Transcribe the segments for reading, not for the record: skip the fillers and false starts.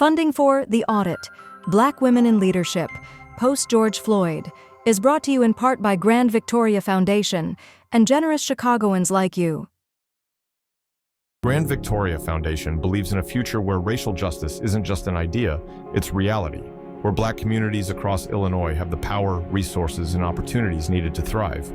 Funding for The Audit, Black Women in Leadership, Post-George Floyd, is brought to you in part by Grand Victoria Foundation and generous Chicagoans like you. Grand Victoria Foundation believes in a future where racial justice isn't just an idea, it's reality, where Black communities across Illinois have the power, resources, and opportunities needed to thrive.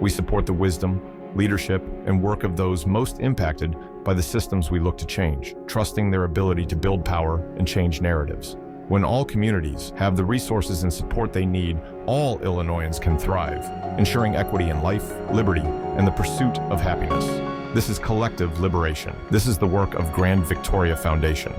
We support the wisdom, leadership, and work of those most impacted by the systems we look to change, trusting their ability to build power and change narratives. When all communities have the resources and support they need, all Illinoisans can thrive, ensuring equity in life, liberty, and the pursuit of happiness. This is collective liberation. This is the work of Grand Victoria Foundation.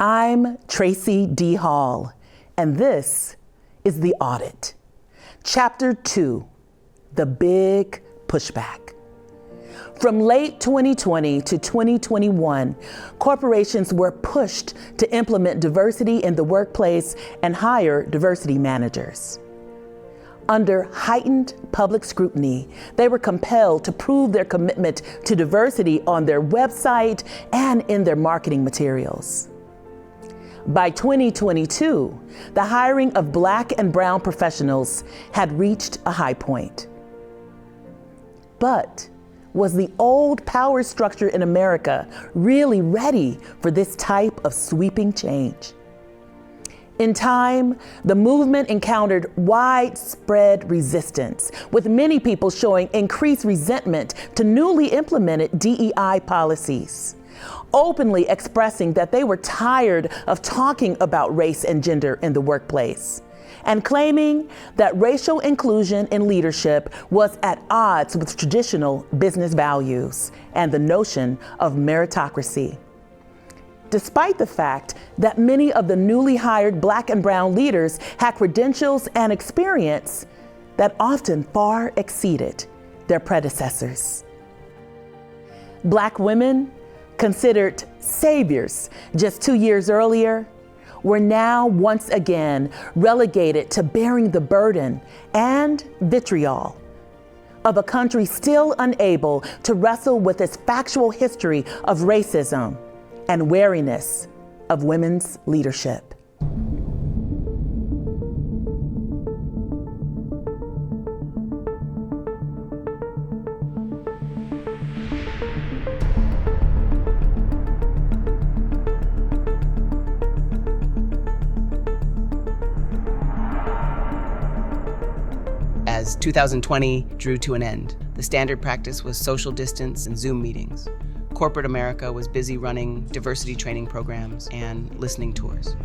I'm Tracy D. Hall, and this is The Audit. Chapter 2, The Big Pushback. From late 2020 to 2021, corporations were pushed to implement diversity in the workplace and hire diversity managers. Under heightened public scrutiny, they were compelled to prove their commitment to diversity on their website and in their marketing materials. By 2022, the hiring of Black and brown professionals had reached a high point. But was the old power structure in America really ready for this type of sweeping change? In time, the movement encountered widespread resistance, with many people showing increased resentment to newly implemented DEI policies, openly expressing that they were tired of talking about race and gender in the workplace, and claiming that racial inclusion in leadership was at odds with traditional business values and the notion of meritocracy. Despite the fact that many of the newly hired Black and brown leaders had credentials and experience that often far exceeded their predecessors. Black women, considered saviors just 2 years earlier, were now once again relegated to bearing the burden and vitriol of a country still unable to wrestle with its factual history of racism and wariness of women's leadership. As 2020 drew to an end, the standard practice was social distance and Zoom meetings. Corporate America was busy running diversity training programs and listening tours.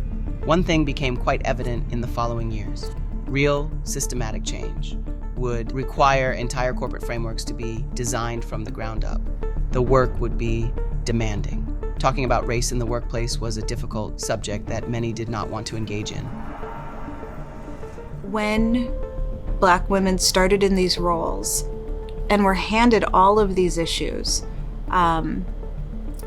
One thing became quite evident in the following years. Real systematic change would require entire corporate frameworks to be designed from the ground up. The work would be demanding. Talking about race in the workplace was a difficult subject that many did not want to engage in. When Black women started in these roles and were handed all of these issues,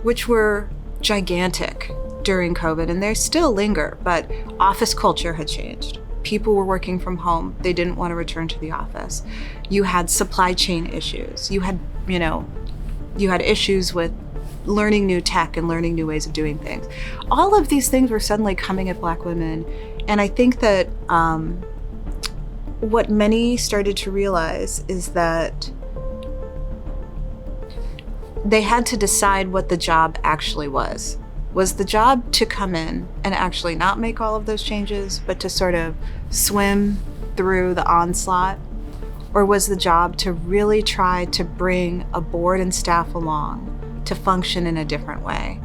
which were gigantic during COVID, and they still linger, but office culture had changed. People were working from home. They didn't want to return to the office. You had supply chain issues. You had issues with learning new tech and learning new ways of doing things. All of these things were suddenly coming at Black women. And I think that what many started to realize is that they had to decide what the job actually was. Was the job to come in and actually not make all of those changes, but to sort of swim through the onslaught? Or was the job to really try to bring a board and staff along to function in a different way?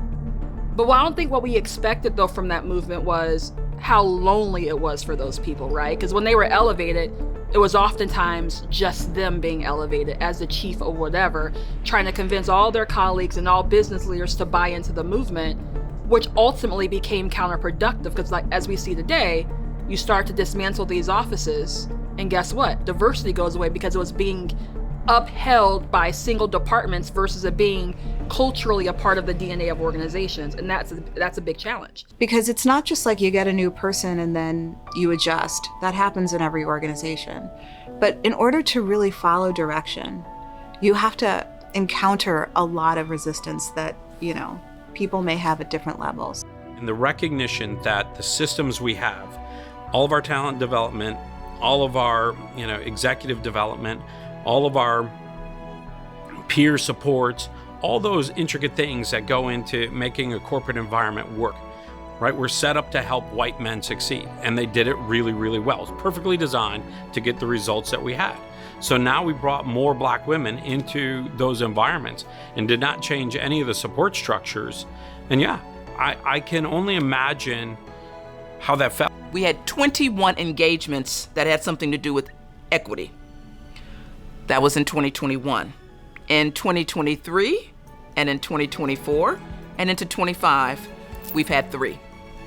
But I don't think what we expected, though, from that movement was how lonely it was for those people, right? Because when they were elevated, it was oftentimes just them being elevated as the chief or whatever, trying to convince all their colleagues and all business leaders to buy into the movement, which ultimately became counterproductive because, like, as we see today, you start to dismantle these offices, and guess what? Diversity goes away because it was being upheld by single departments versus it being culturally a part of the DNA of organizations. And that's a big challenge. Because it's not just like you get a new person and then you adjust. That happens in every organization. But in order to really follow direction, you have to encounter a lot of resistance that, people may have at different levels. And the recognition that the systems we have, all of our talent development, all of our, executive development, all of our peer supports, all those intricate things that go into making a corporate environment work, right? We're set up to help white men succeed, and they did it really, really well. It's perfectly designed to get the results that we had. So now we brought more Black women into those environments and did not change any of the support structures. And yeah, I can only imagine how that felt. We had 21 engagements that had something to do with equity. That was in 2021. In 2023, and in 2024, and into 25, we've had 3.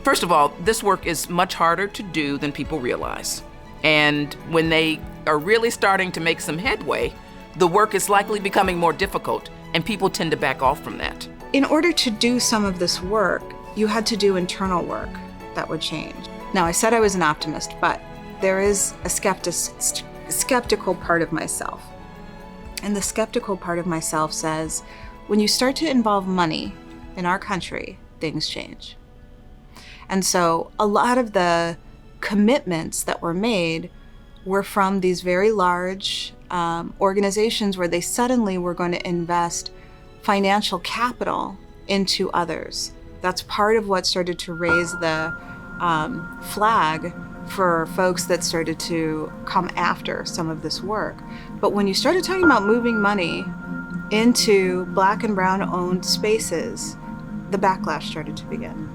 First of all, this work is much harder to do than people realize. And when they are really starting to make some headway, the work is likely becoming more difficult, and people tend to back off from that. In order to do some of this work, you had to do internal work that would change. Now, I said I was an optimist, but there is a skeptical part of myself. And the skeptical part of myself says, when you start to involve money in our country, things change. And so a lot of the commitments that were made were from these very large organizations where they suddenly were going to invest financial capital into others. That's part of what started to raise the flag for folks that started to come after some of this work. But when you started talking about moving money into Black and Brown owned spaces, the backlash started to begin.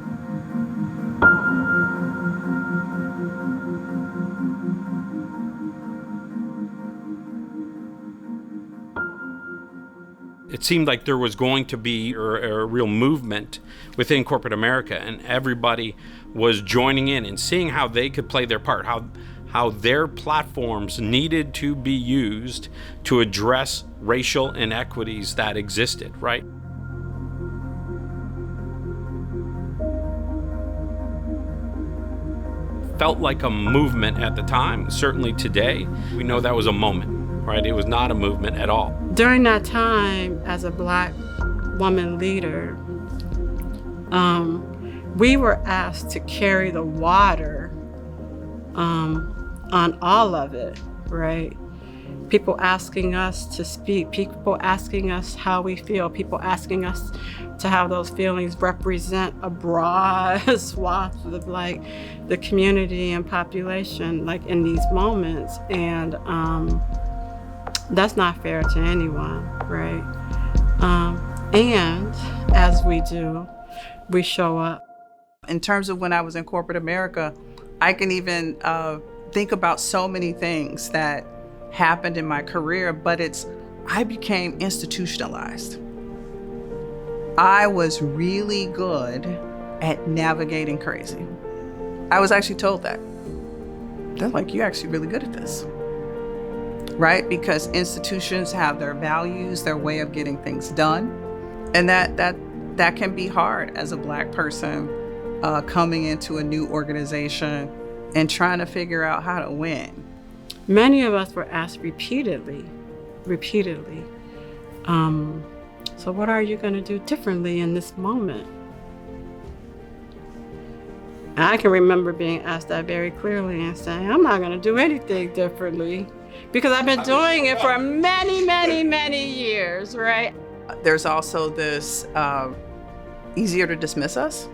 It seemed like there was going to be a real movement within corporate America, and everybody was joining in and seeing how they could play their part, how their platforms needed to be used to address racial inequities that existed, right? Felt like a movement at the time. Certainly today, we know that was a moment, right? It was not a movement at all. During that time, as a Black woman leader, we were asked to carry the water on all of it, right? People asking us to speak, people asking us how we feel, people asking us to have those feelings represent a broad swath of like the community and population, like in these moments. And that's not fair to anyone, right? And as we do, we show up. In terms of when I was in corporate America, I can even think about so many things that happened in my career, but I became institutionalized. I was really good at navigating crazy. I was actually told that. They're like, you're actually really good at this, right? Because institutions have their values, their way of getting things done. And that can be hard as a Black person coming into a new organization and trying to figure out how to win. Many of us were asked repeatedly, so what are you going to do differently in this moment? And I can remember being asked that very clearly and saying, I'm not going to do anything differently because I've been doing it for many, many, many years, right? There's also this easier to dismiss us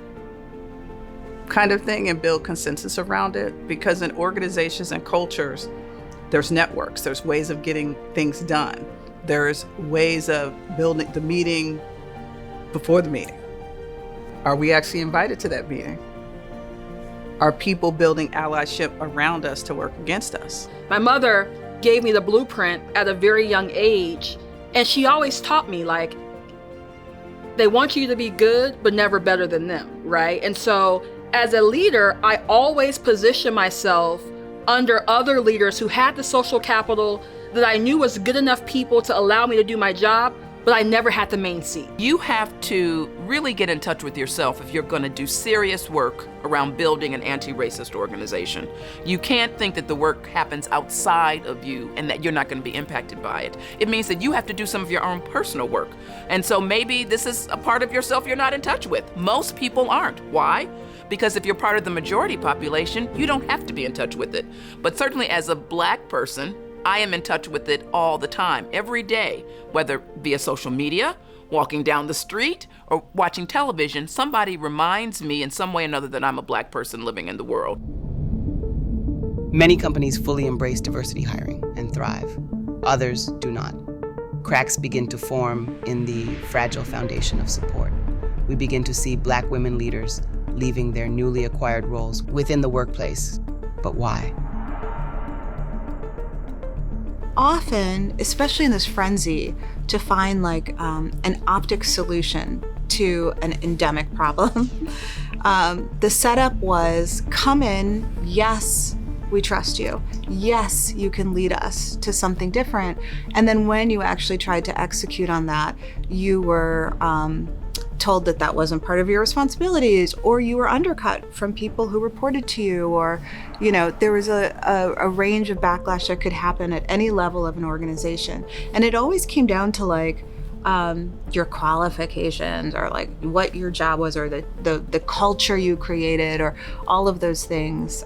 kind of thing and build consensus around it, because in organizations and cultures, there's networks, there's ways of getting things done. There's ways of building the meeting before the meeting. Are we actually invited to that meeting? Are people building allyship around us to work against us? My mother gave me the blueprint at a very young age, and she always taught me, like, they want you to be good, but never better than them, right? And so as a leader, I always position myself under other leaders who had the social capital, that I knew was good enough people to allow me to do my job, but I never had the main seat. You have to really get in touch with yourself if you're going to do serious work around building an anti-racist organization. You can't think that the work happens outside of you and that you're not going to be impacted by it. It means that you have to do some of your own personal work. And so maybe this is a part of yourself you're not in touch with. Most people aren't. Why? Because if you're part of the majority population, you don't have to be in touch with it. But certainly as a Black person, I am in touch with it all the time, every day, whether via social media, walking down the street, or watching television. Somebody reminds me in some way or another that I'm a Black person living in the world. Many companies fully embrace diversity hiring and thrive. Others do not. Cracks begin to form in the fragile foundation of support. We begin to see Black women leaders leaving their newly acquired roles within the workplace. But why? Often, especially in this frenzy to find like an optic solution to an endemic problem, the setup was come in, yes, we trust you. Yes, you can lead us to something different. And then when you actually tried to execute on that, you were told that that wasn't part of your responsibilities, or you were undercut from people who reported to you, or, you know, there was a range of backlash that could happen at any level of an organization. And it always came down to like your qualifications, or like what your job was, or the culture you created, or all of those things.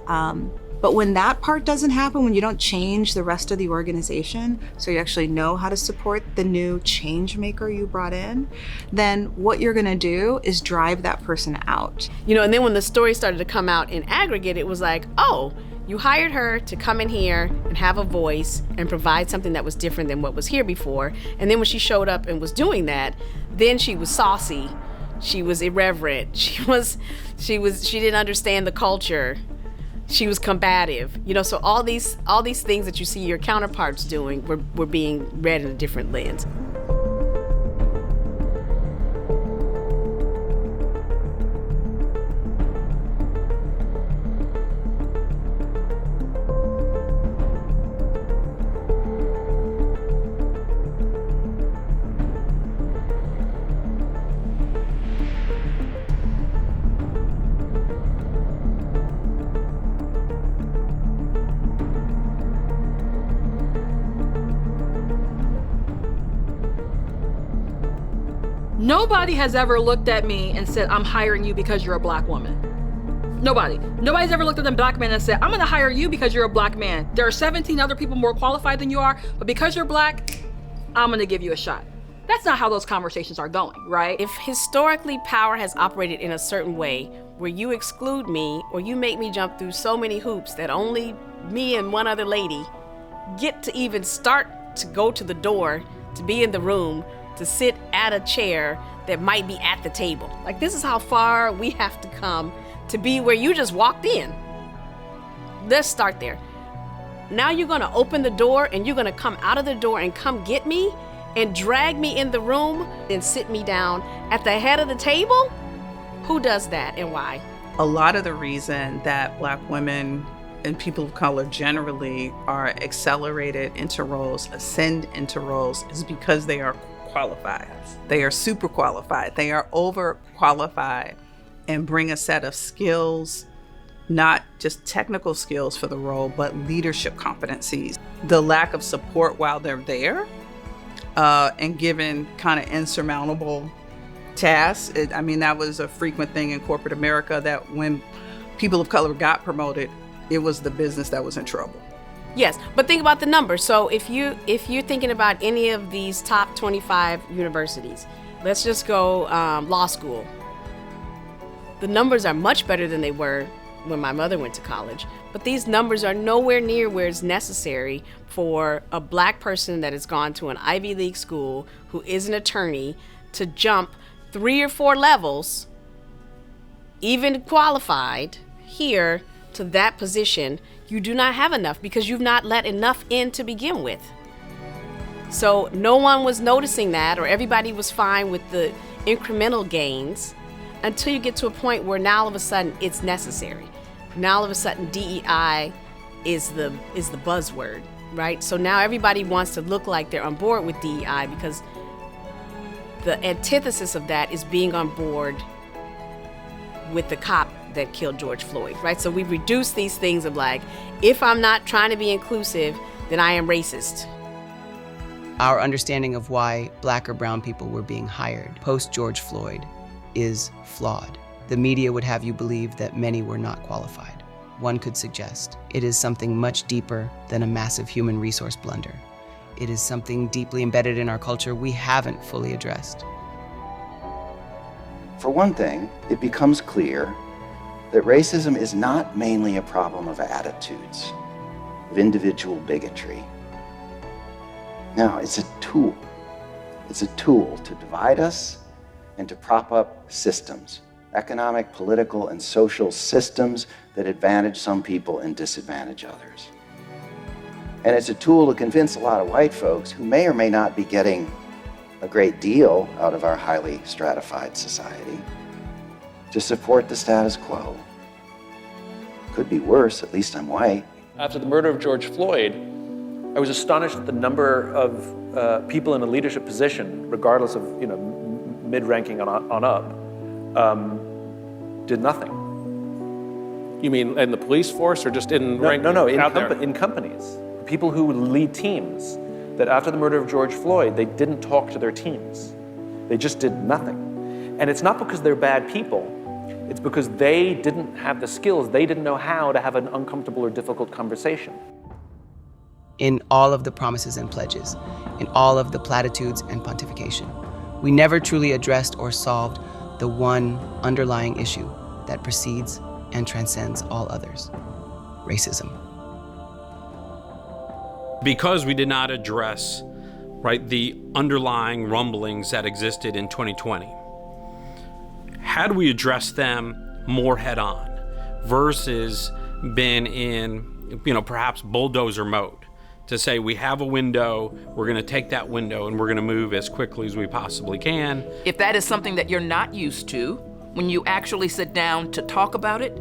But when that part doesn't happen, when you don't change the rest of the organization, so you actually know how to support the new change maker you brought in, then what you're gonna do is drive that person out. You know, and then when the story started to come out in aggregate, it was like, oh, you hired her to come in here and have a voice and provide something that was different than what was here before. And then when she showed up and was doing that, then she was saucy, she was irreverent, she didn't understand the culture. She was combative, you know, so all these things that you see your counterparts doing were being read in a different lens. Nobody has ever looked at me and said, I'm hiring you because you're a Black woman. Nobody. Nobody's ever looked at a Black man and said, I'm gonna hire you because you're a Black man. There are 17 other people more qualified than you are, but because you're Black, I'm gonna give you a shot. That's not how those conversations are going, right? If historically power has operated in a certain way where you exclude me or you make me jump through so many hoops that only me and one other lady get to even start to go to the door, to be in the room, to sit at a chair that might be at the table. Like, this is how far we have to come to be where you just walked in. Let's start there. Now you're gonna open the door and you're gonna come out of the door and come get me and drag me in the room and sit me down at the head of the table? Who does that and why? A lot of the reason that Black women and people of color generally are accelerated into roles, ascend into roles, is because they are qualified. They are super qualified. They are overqualified and bring a set of skills, not just technical skills for the role, but leadership competencies. The lack of support while they're there and given kind of insurmountable tasks. That was a frequent thing in corporate America, that when people of color got promoted, it was the business that was in trouble. Yes, but think about the numbers. So if you're thinking about any of these top 25 universities, let's just go law school. The numbers are much better than they were when my mother went to college, but these numbers are nowhere near where it's necessary for a Black person that has gone to an Ivy League school, who is an attorney, to jump 3 or 4 levels, even qualified, here to that position. You do not have enough because you've not let enough in to begin with. So no one was noticing that, or everybody was fine with the incremental gains, until you get to a point where now all of a sudden it's necessary. Now all of a sudden DEI is the buzzword. right? So now everybody wants to look like they're on board with DEI because the antithesis of that is being on board with the cop that killed George Floyd, right? So we reduce these things of like, if I'm not trying to be inclusive, then I am racist. Our understanding of why Black or brown people were being hired post George Floyd is flawed. The media would have you believe that many were not qualified. One could suggest it is something much deeper than a massive human resource blunder. It is something deeply embedded in our culture we haven't fully addressed. For one thing, it becomes clear that racism is not mainly a problem of attitudes, of individual bigotry. No, it's a tool. It's a tool to divide us and to prop up systems, economic, political, and social systems that advantage some people and disadvantage others. And it's a tool to convince a lot of white folks who may or may not be getting a great deal out of our highly stratified society to support the status quo. Could be worse, at least I'm white. After the murder of George Floyd, I was astonished at the number of people in a leadership position, regardless of mid-ranking on up, did nothing. You mean in the police force or just in in companies. People who lead teams, that after the murder of George Floyd, they didn't talk to their teams. They just did nothing. And it's not because they're bad people, it's because they didn't have the skills, they didn't know how to have an uncomfortable or difficult conversation. In all of the promises and pledges, in all of the platitudes and pontification, we never truly addressed or solved the one underlying issue that precedes and transcends all others: racism. Because we did not address, right, the underlying rumblings that existed in 2020, had we addressed them more head on versus been in, perhaps bulldozer mode to say we have a window, we're going to take that window and we're going to move as quickly as we possibly can. If that is something that you're not used to, when you actually sit down to talk about it,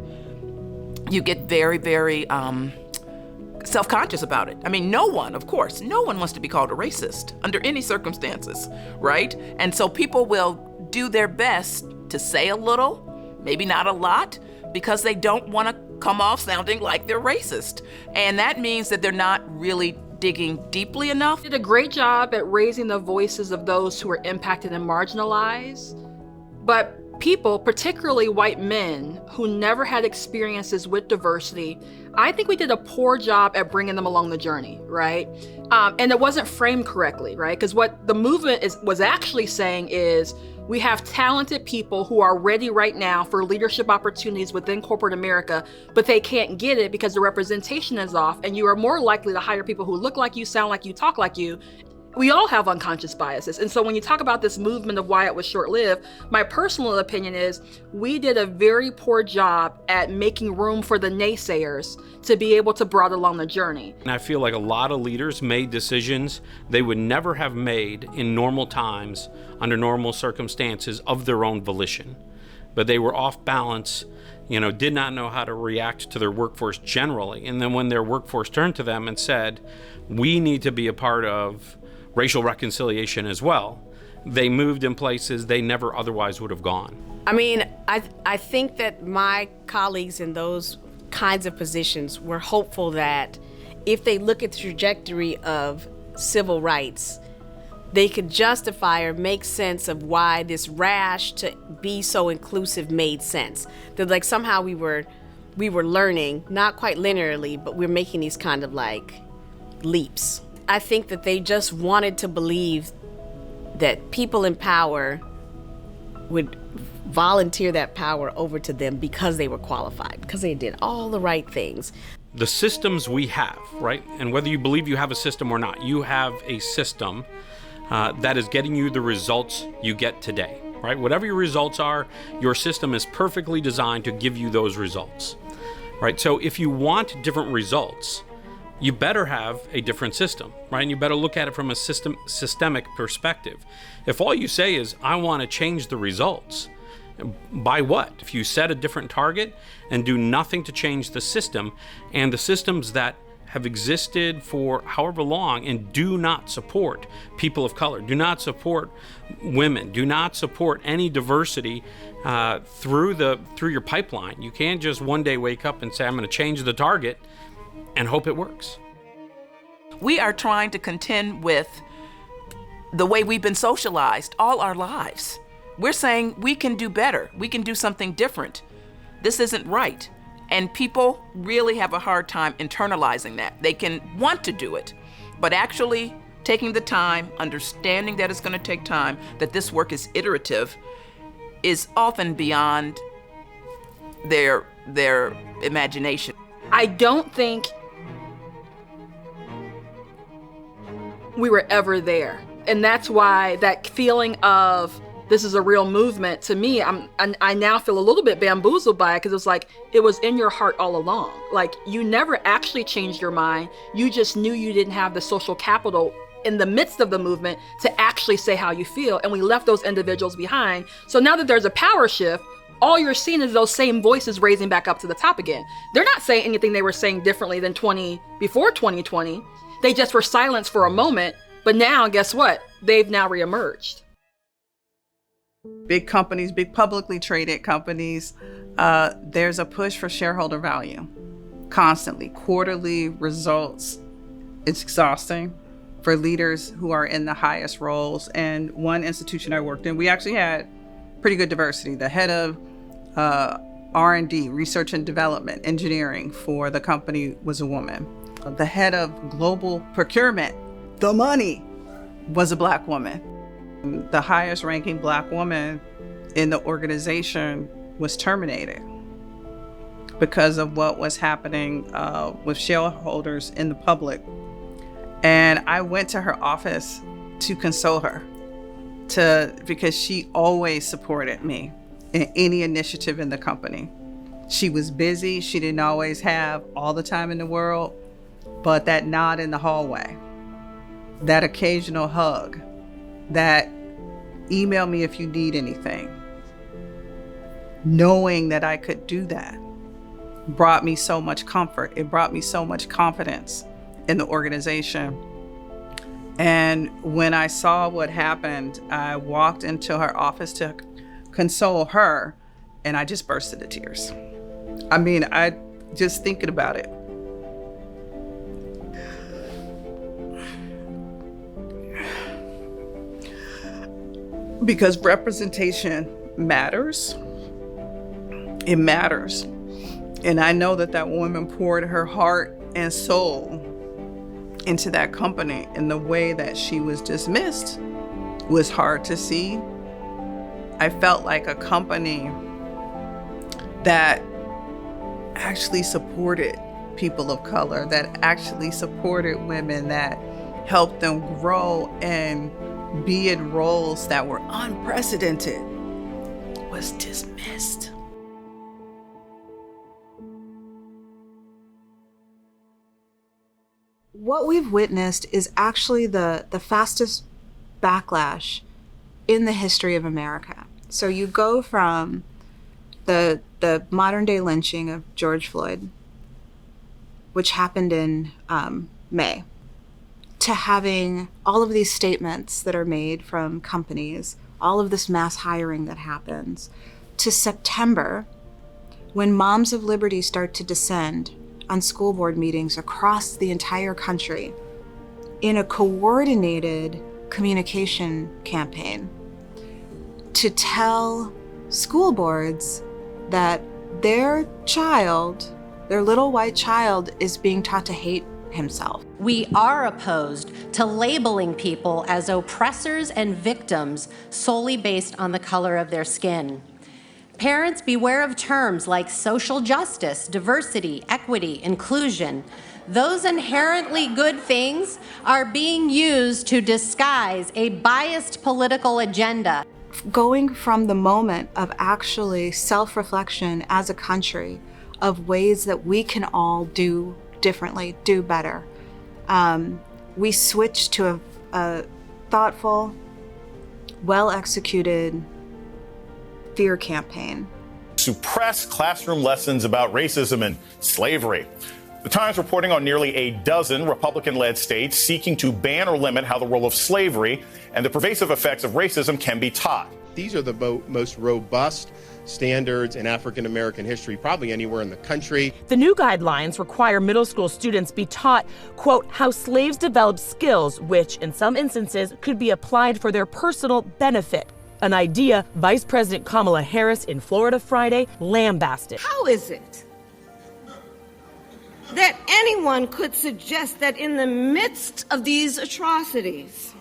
you get very, very self-conscious about it. I mean, no one wants to be called a racist under any circumstances, right? And so people will do their best to say a little, maybe not a lot, because they don't want to come off sounding like they're racist. And that means that they're not really digging deeply enough. Did a great job at raising the voices of those who are impacted and marginalized, but people, particularly white men who never had experiences with diversity, I think we did a poor job at bringing them along the journey, right? And it wasn't framed correctly, right? Because what the movement was actually saying is, we have talented people who are ready right now for leadership opportunities within corporate America, but they can't get it because the representation is off, and you are more likely to hire people who look like you, sound like you, talk like you. We all have unconscious biases. And so when you talk about this movement of why it was short-lived, my personal opinion is we did a very poor job at making room for the naysayers to be able to brought along the journey. And I feel like a lot of leaders made decisions they would never have made in normal times, under normal circumstances, of their own volition. But they were off balance, did not know how to react to their workforce generally. And then when their workforce turned to them and said, we need to be a part of racial reconciliation as well, they moved in places they never otherwise would have gone. I mean, I think that my colleagues in those kinds of positions were hopeful that if they look at the trajectory of civil rights, they could justify or make sense of why this rash to be so inclusive made sense. That like somehow we were learning, not quite linearly, but we're making these kind of like leaps. I think that they just wanted to believe that people in power would volunteer that power over to them because they were qualified, because they did all the right things. The systems we have, right? And whether you believe you have a system or not, you have a system that is getting you the results you get today, right? Whatever your results are, your system is perfectly designed to give you those results, right? So if you want different results, you better have a different system, right? And you better look at it from a systemic perspective. If all you say is, I want to change the results, by what? If you set a different target and do nothing to change the system, and the systems that have existed for however long and do not support people of color, do not support women, do not support any diversity through your pipeline. You can't just one day wake up and say, I'm going to change the target and hope it works. We are trying to contend with the way we've been socialized all our lives. We're saying we can do better. We can do something different. This isn't right. And people really have a hard time internalizing that. They can want to do it, but actually taking the time, understanding that it's going to take time, that this work is iterative, is often beyond their imagination. I don't think we were ever there. And that's why that feeling of this is a real movement, to me, I now feel a little bit bamboozled by it, because it's like it was in your heart all along. Like, you never actually changed your mind. You just knew you didn't have the social capital in the midst of the movement to actually say how you feel. And we left those individuals behind. So now that there's a power shift, all you're seeing is those same voices raising back up to the top again. They're not saying anything they were saying differently than before 2020. They just were silenced for a moment. But now, guess what? They've now reemerged. Big companies, big publicly traded companies, there's a push for shareholder value constantly. Quarterly results, it's exhausting for leaders who are in the highest roles. And one institution I worked in, we actually had pretty good diversity. The head of R&D, research and development, engineering for the company was a woman. The head of global procurement, the money, was a Black woman. The highest ranking Black woman in the organization was terminated because of what was happening with shareholders in the public. And I went to her office to console her, because she always supported me in any initiative in the company. She was busy. She didn't always have all the time in the world, but that nod in the hallway, that occasional hug, that email me if you need anything, knowing that I could do that brought me so much comfort. It brought me so much confidence in the organization. And when I saw what happened, I walked into her office to console her, and I just burst into tears. I mean, I just thinking about it. Because representation matters. It matters. And I know that woman poured her heart and soul into that company, and the way that she was dismissed was hard to see. I felt like a company that actually supported people of color, that actually supported women, that helped them grow and be in roles that were unprecedented, was dismissed. What we've witnessed is actually the fastest backlash in the history of America. So you go from the modern day lynching of George Floyd, which happened in May, to having all of these statements that are made from companies, all of this mass hiring that happens, to September, when Moms of Liberty start to descend on school board meetings across the entire country in a coordinated communication campaign to tell school boards that their child, their little white child, is being taught to hate himself. We are opposed to labeling people as oppressors and victims solely based on the color of their skin. Parents, beware of terms like social justice, diversity, equity, inclusion. Those inherently good things are being used to disguise a biased political agenda. Going from the moment of actually self-reflection as a country of ways that we can all do differently, do better. We switched to a thoughtful, well-executed fear campaign. Suppress classroom lessons about racism and slavery. The Times reporting on nearly a dozen Republican-led states seeking to ban or limit how the role of slavery and the pervasive effects of racism can be taught. These are the most robust standards in African American history, probably anywhere in the country. The new guidelines require middle school students be taught, quote, how slaves developed skills, which in some instances could be applied for their personal benefit. An idea Vice President Kamala Harris in Florida Friday lambasted. How is it that anyone could suggest that in the midst of these atrocities,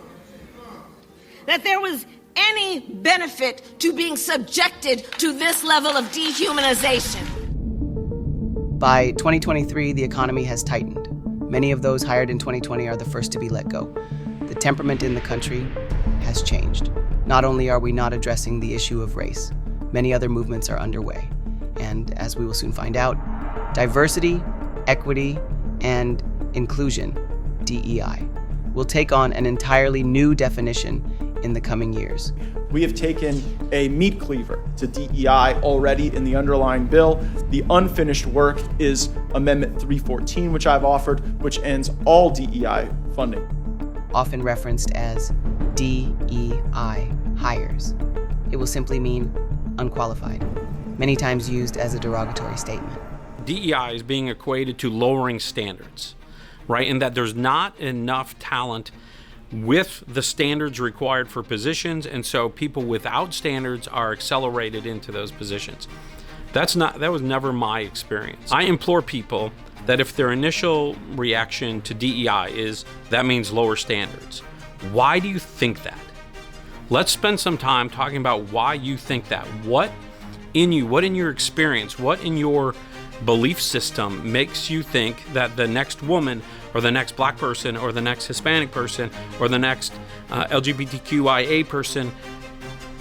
that there was any benefit to being subjected to this level of dehumanization? By 2023, the economy has tightened. Many of those hired in 2020 are the first to be let go. The temperament in the country has changed. Not only are we not addressing the issue of race, many other movements are underway. And as we will soon find out, diversity, equity, and inclusion, DEI, will take on an entirely new definition in the coming years. We have taken a meat cleaver to DEI already in the underlying bill. The unfinished work is Amendment 314, which I've offered, which ends all DEI funding. Often referenced as DEI hires. It will simply mean unqualified, many times used as a derogatory statement. DEI is being equated to lowering standards, right? And that there's not enough talent with the standards required for positions, and so people without standards are accelerated into those positions. That was never my experience. I implore people that if their initial reaction to DEI is that means lower standards, why do you think that? Let's spend some time talking about why you think that. What in you, what in your experience, what in your belief system makes you think that the next woman or the next black person or the next Hispanic person or the next LGBTQIA person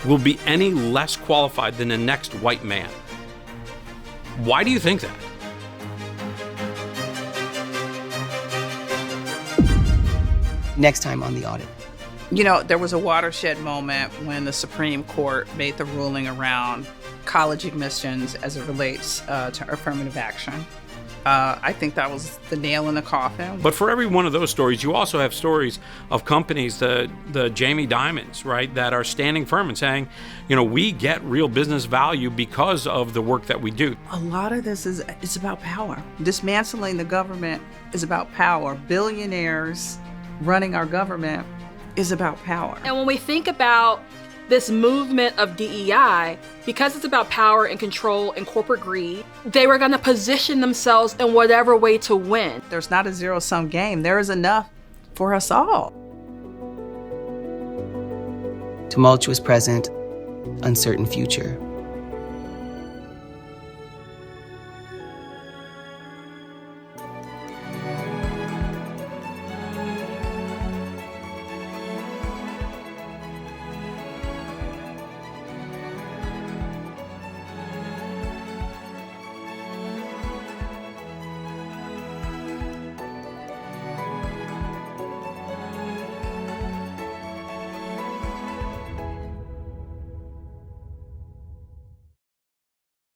will be any less qualified than the next white man? Why do you think that? Next time on The Audit. You know, there was a watershed moment when the Supreme Court made the ruling around college admissions as it relates to affirmative action. I think that was the nail in the coffin. But for every one of those stories, you also have stories of companies, the Jamie Dimons, right, that are standing firm and saying, you know, we get real business value because of the work that we do. A lot of this it's about power. Dismantling the government is about power. Billionaires running our government is about power. And when we think about this movement of DEI, because it's about power and control and corporate greed, they were going to position themselves in whatever way to win. There's not a zero-sum game. There is enough for us all. Tumultuous present, uncertain future.